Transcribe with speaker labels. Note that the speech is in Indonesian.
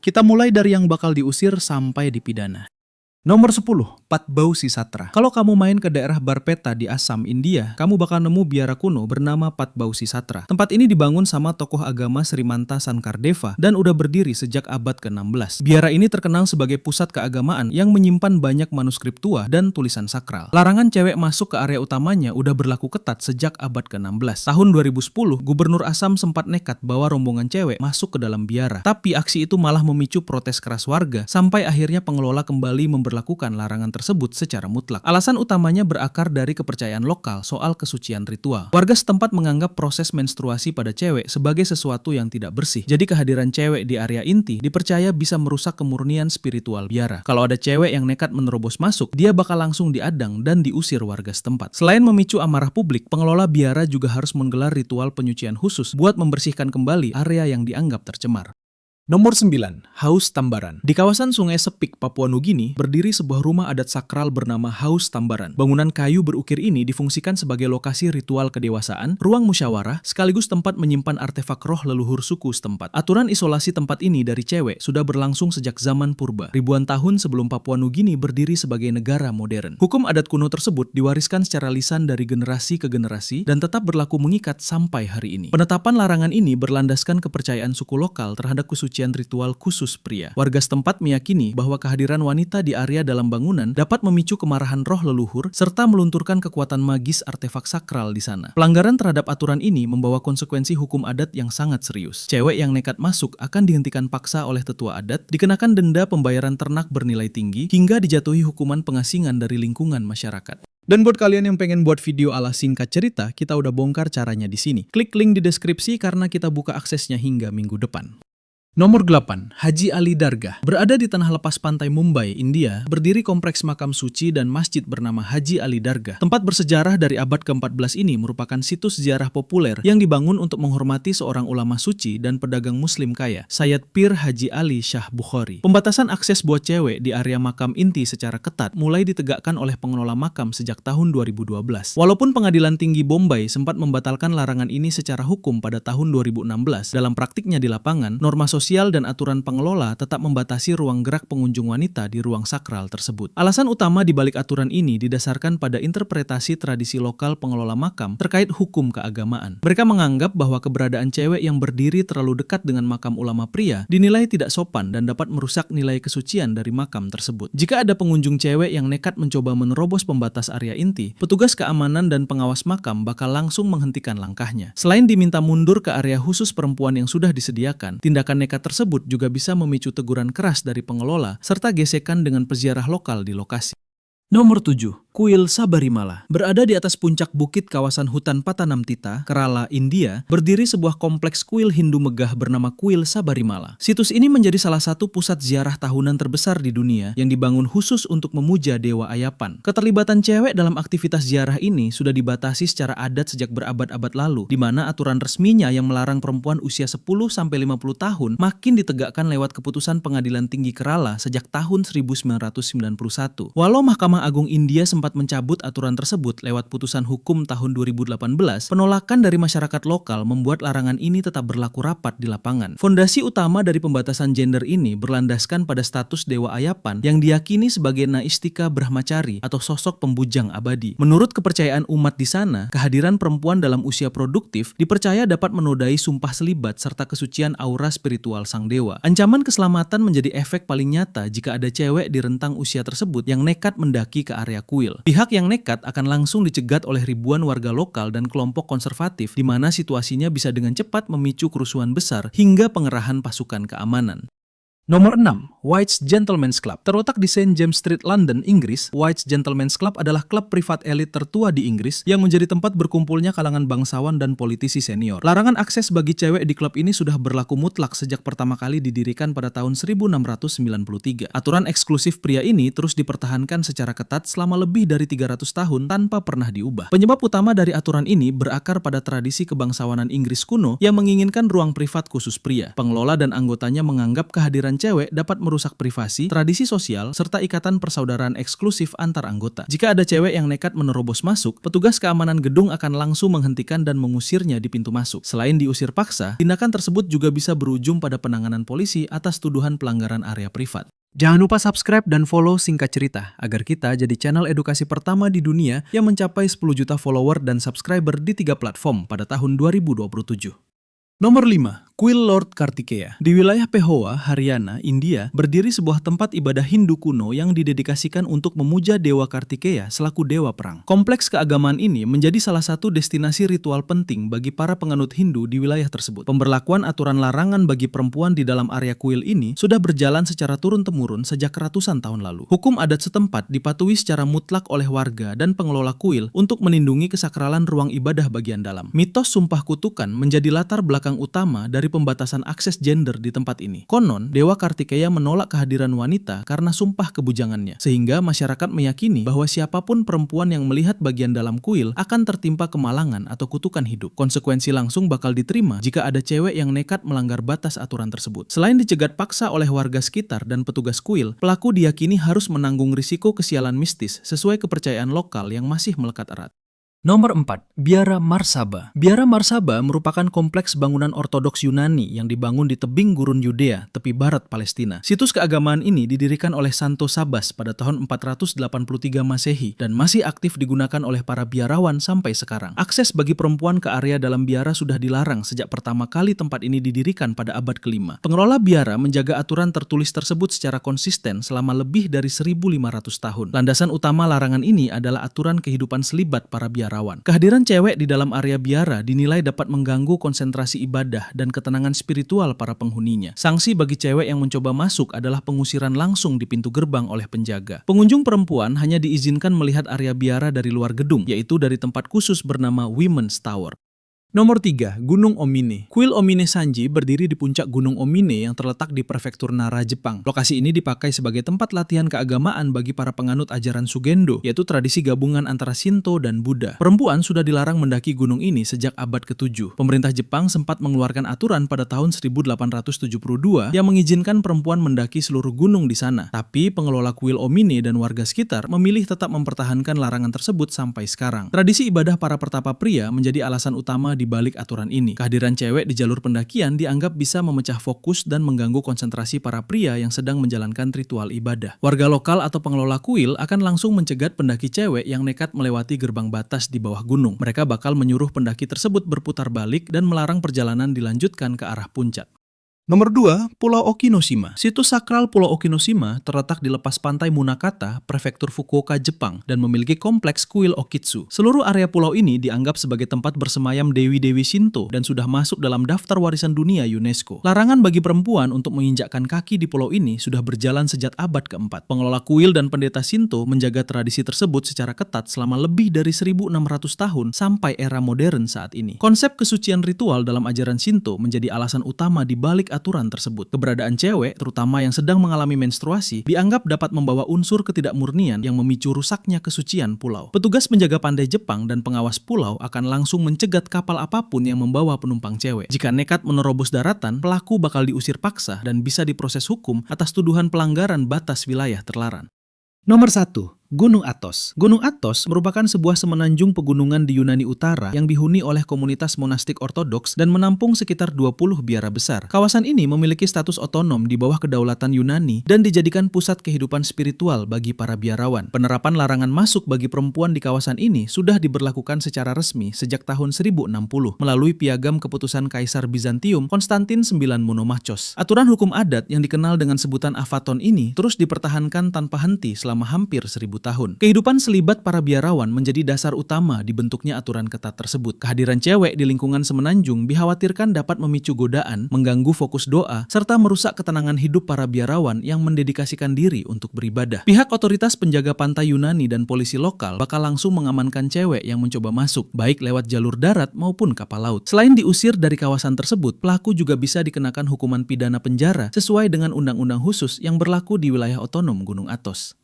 Speaker 1: Kita mulai dari yang bakal diusir sampai dipidana. Nomor 10, Patbausi Satra. Kalau kamu main ke daerah Barpeta di Assam, India, kamu bakal nemu biara kuno bernama Patbausi Satra. Tempat ini dibangun sama tokoh agama Srimanta Sankardeva dan udah berdiri sejak abad ke-16. Biara ini terkenal sebagai pusat keagamaan yang menyimpan banyak manuskrip tua dan tulisan sakral. Larangan cewek masuk ke area utamanya udah berlaku ketat sejak abad ke-16. Tahun 2010, Gubernur Assam sempat nekat bawa rombongan cewek masuk ke dalam biara. Tapi aksi itu malah memicu protes keras warga sampai akhirnya pengelola kembali memberlakukan larangan tersebut secara mutlak. Alasan utamanya berakar dari kepercayaan lokal soal kesucian ritual. Warga setempat menganggap proses menstruasi pada cewek sebagai sesuatu yang tidak bersih. Jadi kehadiran cewek di area inti dipercaya bisa merusak kemurnian spiritual biara. Kalau ada cewek yang nekat menerobos masuk, dia bakal langsung diadang dan diusir warga setempat. Selain memicu amarah publik, pengelola biara juga harus menggelar ritual penyucian khusus buat membersihkan kembali area yang dianggap tercemar. Nomor 9, Haus Tambaran. Di kawasan Sungai Sepik, Papua Nugini, berdiri sebuah rumah adat sakral bernama Haus Tambaran. Bangunan kayu berukir ini difungsikan sebagai lokasi ritual kedewasaan, ruang musyawarah, sekaligus tempat menyimpan artefak roh leluhur suku setempat. Aturan isolasi tempat ini dari cewek sudah berlangsung sejak zaman purba, ribuan tahun sebelum Papua Nugini berdiri sebagai negara modern. Hukum adat kuno tersebut diwariskan secara lisan dari generasi ke generasi dan tetap berlaku mengikat sampai hari ini. Penetapan larangan ini berlandaskan kepercayaan suku lokal terhadap kesucian ritual khusus pria. Warga setempat meyakini bahwa kehadiran wanita di area dalam bangunan dapat memicu kemarahan roh leluhur serta melunturkan kekuatan magis artefak sakral di sana. Pelanggaran terhadap aturan ini membawa konsekuensi hukum adat yang sangat serius. Cewek yang nekat masuk akan dihentikan paksa oleh tetua adat, dikenakan denda pembayaran ternak bernilai tinggi, hingga dijatuhi hukuman pengasingan dari lingkungan masyarakat. Dan buat kalian yang pengen buat video ala singkat cerita, kita udah bongkar caranya di sini. Klik link di deskripsi karena kita buka aksesnya hingga minggu depan. Nomor 8, Haji Ali Dargah. Berada di tanah lepas pantai Mumbai, India, berdiri kompleks makam suci dan masjid bernama Haji Ali Dargah. Tempat bersejarah dari abad ke-14 ini merupakan situs ziarah populer yang dibangun untuk menghormati seorang ulama suci dan pedagang muslim kaya, Sayyid Pir Haji Ali Shah Bukhari. Pembatasan akses buat cewek di area makam inti secara ketat mulai ditegakkan oleh pengelola makam sejak tahun 2012. Walaupun Pengadilan Tinggi Bombay sempat membatalkan larangan ini secara hukum pada tahun 2016, dalam praktiknya di lapangan, norma sosial dan aturan pengelola tetap membatasi ruang gerak pengunjung wanita di ruang sakral tersebut. Alasan utama di balik aturan ini didasarkan pada interpretasi tradisi lokal pengelola makam terkait hukum keagamaan. Mereka menganggap bahwa keberadaan cewek yang berdiri terlalu dekat dengan makam ulama pria dinilai tidak sopan dan dapat merusak nilai kesucian dari makam tersebut. Jika ada pengunjung cewek yang nekat mencoba menerobos pembatas area inti, petugas keamanan dan pengawas makam bakal langsung menghentikan langkahnya. Selain diminta mundur ke area khusus perempuan yang sudah disediakan, tindakan nekat tersebut juga bisa memicu teguran keras dari pengelola serta gesekan dengan peziarah lokal di lokasi. Nomor 7, Kuil Sabarimala. Berada di atas puncak bukit kawasan hutan Patanamthitta, Kerala, India, berdiri sebuah kompleks kuil Hindu megah bernama Kuil Sabarimala. Situs ini menjadi salah satu pusat ziarah tahunan terbesar di dunia yang dibangun khusus untuk memuja Dewa Ayapan. Keterlibatan cewek dalam aktivitas ziarah ini sudah dibatasi secara adat sejak berabad-abad lalu, di mana aturan resminya yang melarang perempuan usia 10-50 tahun makin ditegakkan lewat keputusan Pengadilan Tinggi Kerala sejak tahun 1991. Walau Mahkamah Agung India sempat mencabut aturan tersebut lewat putusan hukum tahun 2018, penolakan dari masyarakat lokal membuat larangan ini tetap berlaku rapat di lapangan. Fondasi utama dari pembatasan gender ini berlandaskan pada status Dewa Ayapan yang diyakini sebagai Naistika Brahmachari atau sosok pembujang abadi. Menurut kepercayaan umat di sana, kehadiran perempuan dalam usia produktif dipercaya dapat menodai sumpah selibat serta kesucian aura spiritual sang dewa. Ancaman keselamatan menjadi efek paling nyata jika ada cewek di rentang usia tersebut yang nekat mendaki ke area kuil. Pihak yang nekat akan langsung dicegat oleh ribuan warga lokal dan kelompok konservatif, di mana situasinya bisa dengan cepat memicu kerusuhan besar hingga pengerahan pasukan keamanan. Nomor 6, White's Gentlemen's Club. Terletak di St. James Street, London, Inggris, White's Gentlemen's Club adalah klub privat elit tertua di Inggris yang menjadi tempat berkumpulnya kalangan bangsawan dan politisi senior. Larangan akses bagi cewek di klub ini sudah berlaku mutlak sejak pertama kali didirikan pada tahun 1693. Aturan eksklusif pria ini terus dipertahankan secara ketat selama lebih dari 300 tahun tanpa pernah diubah. Penyebab utama dari aturan ini berakar pada tradisi kebangsawanan Inggris kuno yang menginginkan ruang privat khusus pria. Pengelola dan anggotanya menganggap kehadiran cewek dapat merusak privasi, tradisi sosial, serta ikatan persaudaraan eksklusif antar anggota. Jika ada cewek yang nekat menerobos masuk, petugas keamanan gedung akan langsung menghentikan dan mengusirnya di pintu masuk. Selain diusir paksa, tindakan tersebut juga bisa berujung pada penanganan polisi atas tuduhan pelanggaran area privat. Jangan lupa subscribe dan follow Singkat Cerita agar kita jadi channel edukasi pertama di dunia yang mencapai 10 juta follower dan subscriber di 3 platform pada tahun 2027. Nomor 5. Kuil Lord Kartikeya. Di wilayah Pehowa, Haryana, India, berdiri sebuah tempat ibadah Hindu kuno yang didedikasikan untuk memuja Dewa Kartikeya selaku dewa perang. Kompleks keagamaan ini menjadi salah satu destinasi ritual penting bagi para penganut Hindu di wilayah tersebut. Pemberlakuan aturan larangan bagi perempuan di dalam area kuil ini sudah berjalan secara turun-temurun sejak ratusan tahun lalu. Hukum adat setempat dipatuhi secara mutlak oleh warga dan pengelola kuil untuk melindungi kesakralan ruang ibadah bagian dalam. Mitos sumpah kutukan menjadi latar belakang utama dari pembatasan akses gender di tempat ini. Konon, Dewa Kartikeya menolak kehadiran wanita karena sumpah kebujangannya, sehingga masyarakat meyakini bahwa siapapun perempuan yang melihat bagian dalam kuil akan tertimpa kemalangan atau kutukan hidup. Konsekuensi langsung bakal diterima jika ada cewek yang nekat melanggar batas aturan tersebut. Selain dicegat paksa oleh warga sekitar dan petugas kuil, pelaku diyakini harus menanggung risiko kesialan mistis sesuai kepercayaan lokal yang masih melekat erat. Nomor 4. Biara Marsaba. Biara Marsaba merupakan kompleks bangunan ortodoks Yunani yang dibangun di tebing gurun Yudea, tepi barat Palestina. Situs keagamaan ini didirikan oleh Santo Sabas pada tahun 483 Masehi dan masih aktif digunakan oleh para biarawan sampai sekarang. Akses bagi perempuan ke area dalam biara sudah dilarang sejak pertama kali tempat ini didirikan pada abad ke-5. Pengelola biara menjaga aturan tertulis tersebut secara konsisten selama lebih dari 1.500 tahun. Landasan utama larangan ini adalah aturan kehidupan selibat para biarawan. Kehadiran cewek di dalam area biara dinilai dapat mengganggu konsentrasi ibadah dan ketenangan spiritual para penghuninya. Sanksi bagi cewek yang mencoba masuk adalah pengusiran langsung di pintu gerbang oleh penjaga. Pengunjung perempuan hanya diizinkan melihat area biara dari luar gedung, yaitu dari tempat khusus bernama Women's Tower. Nomor 3. Gunung Omine. Kuil Omine Sanji berdiri di puncak Gunung Omine yang terletak di prefektur Nara, Jepang. Lokasi ini dipakai sebagai tempat latihan keagamaan bagi para penganut ajaran Sugendo, yaitu tradisi gabungan antara Shinto dan Buddha. Perempuan sudah dilarang mendaki gunung ini sejak abad ke-7. Pemerintah Jepang sempat mengeluarkan aturan pada tahun 1872 yang mengizinkan perempuan mendaki seluruh gunung di sana. Tapi pengelola kuil Omine dan warga sekitar memilih tetap mempertahankan larangan tersebut sampai sekarang. Tradisi ibadah para pertapa pria menjadi alasan utama di balik aturan ini. Kehadiran cewek di jalur pendakian dianggap bisa memecah fokus dan mengganggu konsentrasi para pria yang sedang menjalankan ritual ibadah. Warga lokal atau pengelola kuil akan langsung mencegat pendaki cewek yang nekat melewati gerbang batas di bawah gunung. Mereka bakal menyuruh pendaki tersebut berputar balik dan melarang perjalanan dilanjutkan ke arah puncak. Nomor 2, Pulau Okinoshima. Situs sakral Pulau Okinoshima terletak di lepas pantai Munakata, prefektur Fukuoka, Jepang, dan memiliki kompleks kuil Okitsu. Seluruh area pulau ini dianggap sebagai tempat bersemayam dewi-dewi Shinto dan sudah masuk dalam daftar warisan dunia UNESCO. Larangan bagi perempuan untuk menginjakkan kaki di pulau ini sudah berjalan sejak abad ke-4. Pengelola kuil dan pendeta Shinto menjaga tradisi tersebut secara ketat selama lebih dari 1.600 tahun sampai era modern saat ini. Konsep kesucian ritual dalam ajaran Shinto menjadi alasan utama di balik aturan tersebut. Keberadaan cewek, terutama yang sedang mengalami menstruasi, dianggap dapat membawa unsur ketidakmurnian yang memicu rusaknya kesucian pulau. Petugas penjaga pantai Jepang dan pengawas pulau akan langsung mencegat kapal apapun yang membawa penumpang cewek. Jika nekat menerobos daratan, pelaku bakal diusir paksa dan bisa diproses hukum atas tuduhan pelanggaran batas wilayah terlarang. Nomor 1. Gunung Athos. Gunung Athos merupakan sebuah semenanjung pegunungan di Yunani Utara yang dihuni oleh komunitas monastik ortodoks dan menampung sekitar 20 biara besar. Kawasan ini memiliki status otonom di bawah kedaulatan Yunani dan dijadikan pusat kehidupan spiritual bagi para biarawan. Penerapan larangan masuk bagi perempuan di kawasan ini sudah diberlakukan secara resmi sejak tahun 1060 melalui piagam keputusan Kaisar Bizantium Konstantin IX Monomachos. Aturan hukum adat yang dikenal dengan sebutan Avaton ini terus dipertahankan tanpa henti selama hampir 1000 tahun. Kehidupan selibat para biarawan menjadi dasar utama dibentuknya aturan ketat tersebut. Kehadiran cewek di lingkungan semenanjung dikhawatirkan dapat memicu godaan, mengganggu fokus doa, serta merusak ketenangan hidup para biarawan yang mendedikasikan diri untuk beribadah. Pihak otoritas penjaga pantai Yunani dan polisi lokal bakal langsung mengamankan cewek yang mencoba masuk, baik lewat jalur darat maupun kapal laut. Selain diusir dari kawasan tersebut, pelaku juga bisa dikenakan hukuman pidana penjara sesuai dengan undang-undang khusus yang berlaku di wilayah otonom Gunung Athos.